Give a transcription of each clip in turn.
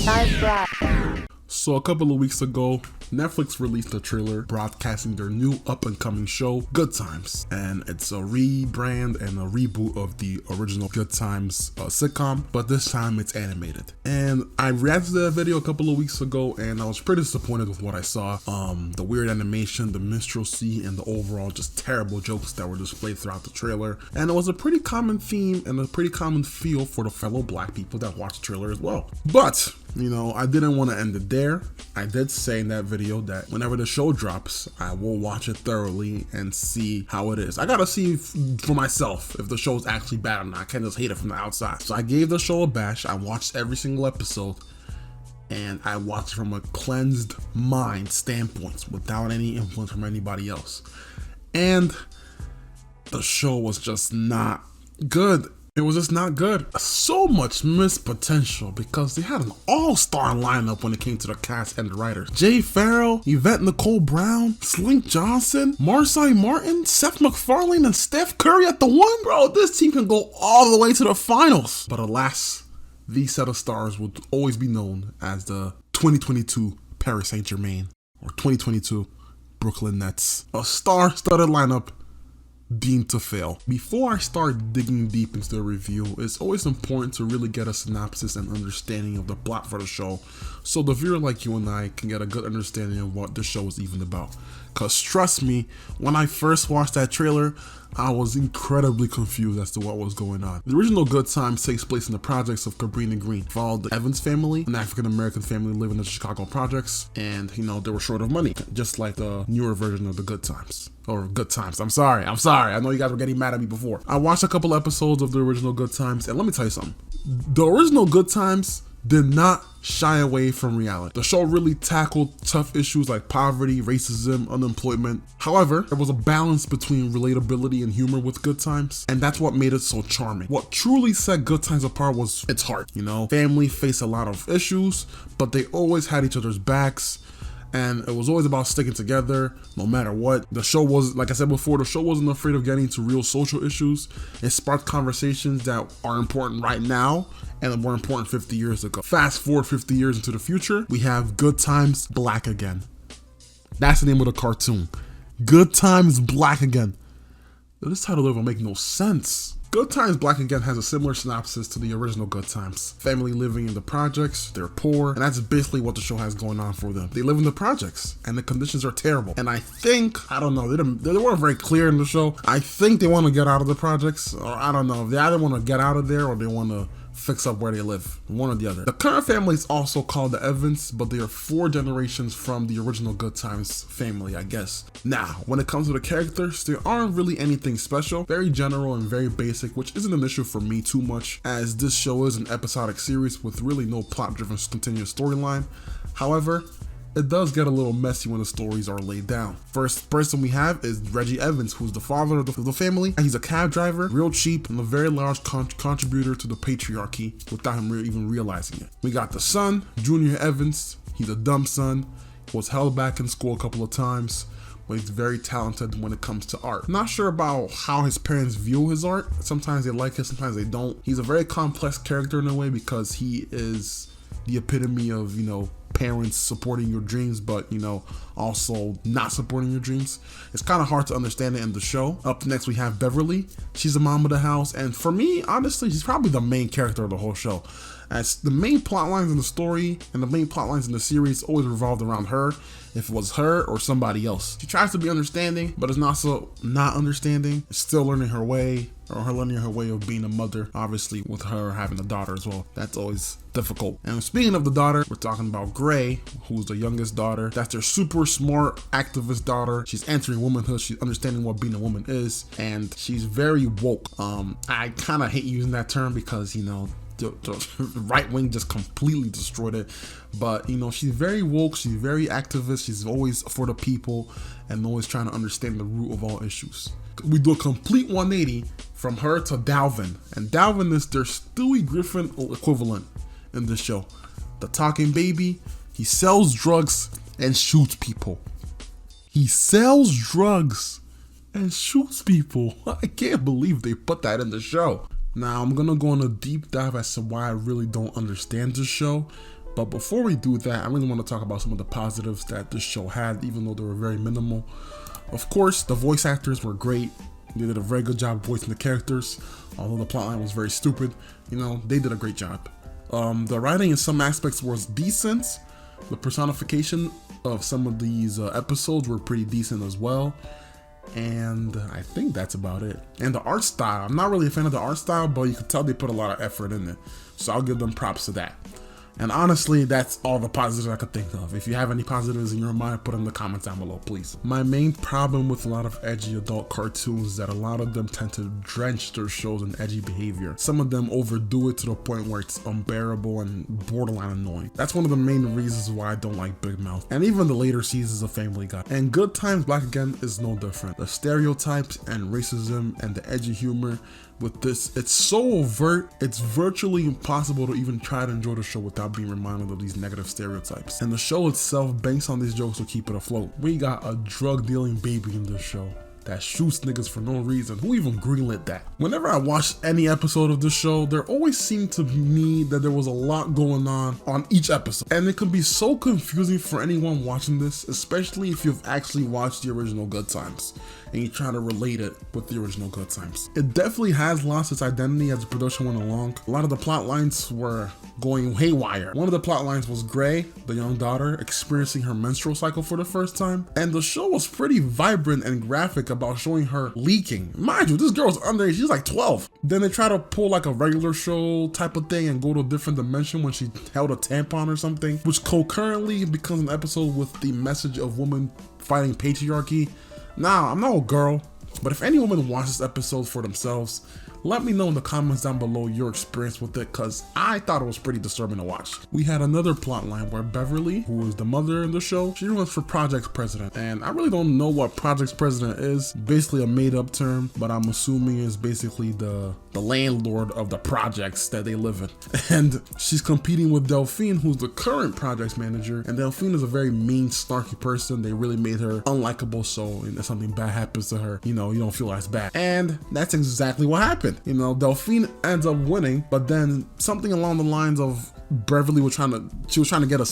DatGuyBry. So a couple of weeks ago, Netflix released a trailer broadcasting their new up-and-coming show, Good Times. And it's a rebrand and a reboot of the original Good Times sitcom, but this time it's animated. And I reacted to that video a couple of weeks ago, and I was pretty disappointed with what I saw. The weird animation, the minstrelsy, and the overall just terrible jokes that were displayed throughout the trailer. And it was a pretty common theme and a pretty common feel for the fellow black people that watched the trailer as well. But, you know, I didn't want to end it there. I did say in that video that whenever the show drops, I will watch it thoroughly and see how it is. I gotta see for myself if the show is actually bad or not. I can't just hate it from the outside. So I gave the show a bash. I watched every single episode, and I watched from a cleansed mind standpoint without any influence from anybody else. And the show was just not good. It was just not good. So much missed potential because they had an all-star lineup when it came to the cast and the writers. Jay Farrell, Yvette Nicole Brown, Slink Johnson, Marsai Martin, Seth McFarlane, and Steph Curry at the one. Bro, this team can go all the way to the finals. But alas, these set of stars will always be known as the 2022 Paris Saint-Germain or 2022 Brooklyn Nets. A star-studded lineup deemed to fail. Before I start digging deep into the review, it's always important to really get a synopsis and understanding of the plot for the show, so the viewer like you and I can get a good understanding of what the show is even about. Cause trust me, when I first watched that trailer, I was incredibly confused as to what was going on. The original Good Times takes place in the projects of Cabrini Green. Followed the Evans family, an African-American family living in the Chicago projects, and you know, they were short of money, just like the newer version of the Good Times. Or Good Times. I'm sorry. I know you guys were getting mad at me before. I watched a couple episodes of the original Good Times, and let me tell you something. The original Good Times did not shy away from reality. The show really tackled tough issues like poverty, racism, unemployment. However, there was a balance between relatability and humor with Good Times, and that's what made it so charming. What truly set Good Times apart was its heart. You know, family faced a lot of issues, but they always had each other's backs. And it was always about sticking together no matter what. The show was, like I said before, the show wasn't afraid of getting to real social issues. It sparked conversations that are important right now and were important 50 years ago. Fast forward 50 years into the future, we have Good Times Black Again. That's the name of the cartoon. Good Times Black Again. This title doesn't make no sense. Good Times Black Again has a similar synopsis to the original Good Times. Family living in the projects, they're poor, and that's basically what the show has going on for them. They live in the projects, and the conditions are terrible. And I think, I don't know, they weren't very clear in the show. I think they want to get out of the projects, or I don't know, they either want to get out of there or they want to fix up where they live, one or the other. The current family is also called the Evans, but they are 4 generations from the original Good Times family, I guess. Now, when it comes to the characters, there aren't really anything special, very general and very basic, which isn't an issue for me too much, as this show is an episodic series with really no plot-driven continuous storyline. However, it does get a little messy when the stories are laid down. First person we have is Reggie Evans, who's the father of the family. He's a cab driver, real cheap, and a very large contributor to the patriarchy without him even realizing it. We got the son, Junior Evans. He's a dumb son, was held back in school a couple of times, but he's very talented when it comes to art. Not sure about how his parents view his art. Sometimes they like it, sometimes they don't. He's a very complex character in a way because he is the epitome of, you know, parents supporting your dreams, but you know, also not supporting your dreams. It's kind of hard to understand it in the show. Up next we have Beverly. She's the mom of the house, and for me, honestly, she's probably the main character of the whole show, as the main plot lines in the story and the main plot lines in the series always revolved around her, if it was her or somebody else. She tries to be understanding, but it's not understanding. It's still learning her way, or her learning her way of being a mother, obviously with her having a daughter as well. That's always difficult. And speaking of the daughter, we're talking about Gray, who's the youngest daughter. That's their super smart activist daughter. She's entering womanhood. She's understanding what being a woman is, and she's very woke. I kind of hate using that term because, you know, the right wing just completely destroyed it, but you know, she's very woke, she's very activist, she's always for the people and always trying to understand the root of all issues. We do a complete 180 from her to Dalvin, and Dalvin is their Stewie Griffin equivalent in this show. The talking baby. He sells drugs and shoots people. He sells drugs and shoots people. I can't believe they put that in the show. Now, I'm gonna go on a deep dive as to why I really don't understand this show, But before we do that, I really want to talk about some of the positives that this show had, even though they were very minimal. Of course, the voice actors were great. They did a very good job voicing the characters, although the plotline was very stupid. You know, they did a great job. The writing in some aspects was decent. The personification of some of these episodes were pretty decent as well. And I think that's about it. And the art style, I'm not really a fan of the art style, but you can tell they put a lot of effort in it. So I'll give them props to that. And honestly, that's all the positives I could think of. If you have any positives in your mind, put them in the comments down below, please. My main problem with a lot of edgy adult cartoons is that a lot of them tend to drench their shows in edgy behavior. Some of them overdo it to the point where it's unbearable and borderline annoying. That's one of the main reasons why I don't like Big Mouth, and even the later seasons of Family Guy. And Good Times Black Again is no different. The stereotypes and racism and the edgy humor with this, it's so overt, it's virtually impossible to even try to enjoy the show without being reminded of these negative stereotypes. And the show itself banks on these jokes to keep it afloat. We got a drug dealing baby in this show that shoots niggas for no reason. Who even greenlit that? Whenever I watch any episode of this show, there always seemed to me that there was a lot going on each episode. And it can be so confusing for anyone watching this, especially if you've actually watched the original Good Times and you try to relate it with the original Good Times. It definitely has lost its identity as the production went along. A lot of the plot lines were going haywire. One of the plot lines was Gray, the young daughter, experiencing her menstrual cycle for the first time. And the show was pretty vibrant and graphic about showing her leaking. Mind you, this girl's underage, she's like 12. Then they try to pull like a regular show type of thing and go to a different dimension when she held a tampon or something, which concurrently becomes an episode with the message of women fighting patriarchy. Now, I'm not a girl, but if any woman watches this episode for themselves, let me know in the comments down below your experience with it, because I thought it was pretty disturbing to watch. We had another plot line where Beverly, who is the mother in the show, she runs for Project's president. And I really don't know what Project's president is. Basically a made up term, but I'm assuming it's basically the landlord of the projects that they live in. And she's competing with Delphine, who's the current projects manager. And Delphine is a very mean, snarky person. They really made her unlikable, so if something bad happens to her, you know, you don't feel as bad. And that's exactly what happened. You know, Delphine ends up winning, but then something along the lines of Beverly was trying to get her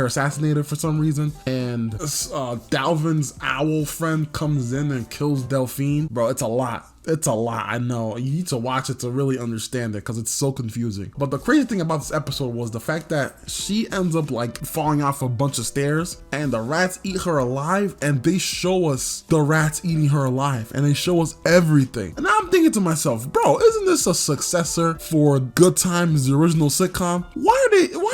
assassinated for some reason, and Dalvin's owl friend comes in and kills Delphine. Bro, it's a lot. It's a lot, I know. You need to watch it to really understand it because it's so confusing. But the crazy thing about this episode was the fact that she ends up like falling off a bunch of stairs and the rats eat her alive, and they show us the rats eating her alive and they show us everything. And I'm thinking to myself, bro, isn't this a successor for Good Times, the original sitcom? Why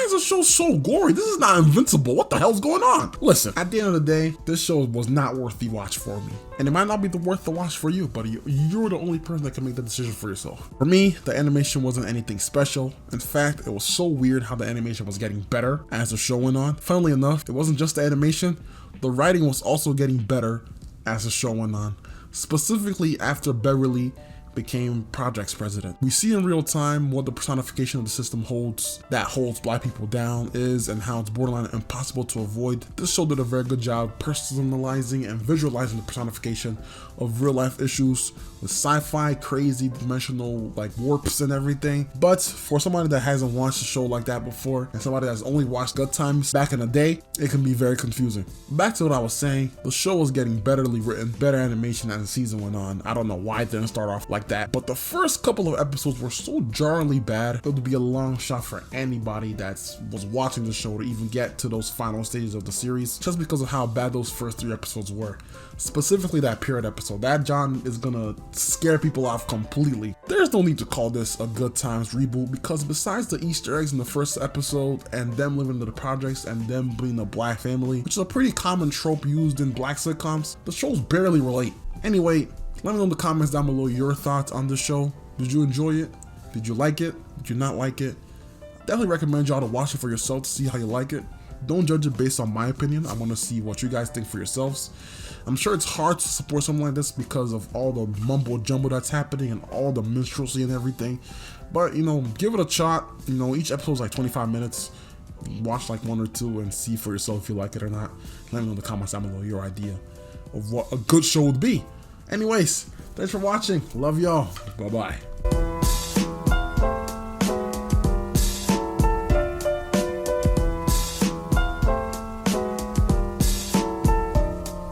is the show so gory? This is not Invincible. What the hell's going on? Listen, at the end of the day, this show was not worth the watch for me. And it might not be worth the watch for you, but you're the only person that can make the decision for yourself. For me, the animation wasn't anything special. In fact, it was so weird how the animation was getting better as the show went on. Funnily enough, it wasn't just the animation, the writing was also getting better as the show went on. Specifically after Beverly became Project's president. We see in real time what the personification of the system holds black people down is, and how it's borderline impossible to avoid. This show did a very good job personalizing and visualizing the personification of real life issues with sci-fi, crazy dimensional like warps and everything. But for somebody that hasn't watched a show like that before, and somebody that's only watched Good Times back in the day, it can be very confusing. Back to what I was saying, the show was getting betterly written, better animation as the season went on. I don't know why it didn't start off like that, but the first couple of episodes were so jarringly bad, it would be a long shot for anybody that was watching the show to even get to those final stages of the series, just because of how bad those first 3 episodes were. Specifically that period episode. That John is gonna scare people off completely. There's no need to call this a Good Times reboot, because besides the Easter eggs in the first episode and them living in the projects and them being a black family, which is a pretty common trope used in black sitcoms, the shows barely relate. Anyway, let me know in the comments down below your thoughts on this show. Did you enjoy it? Did you like it? Did you not like it? Definitely recommend y'all to watch it for yourself to see how you like it. Don't judge it based on my opinion. I want to see what you guys think for yourselves. I'm sure it's hard to support something like this because of all the mumbo jumbo that's happening and all the minstrelsy and everything. But, you know, give it a shot. You know, each episode is like 25 minutes. Watch like 1 or 2 and see for yourself if you like it or not. Let me know in the comments down below your idea of what a good show would be. Anyways, thanks for watching. Love y'all. Bye-bye.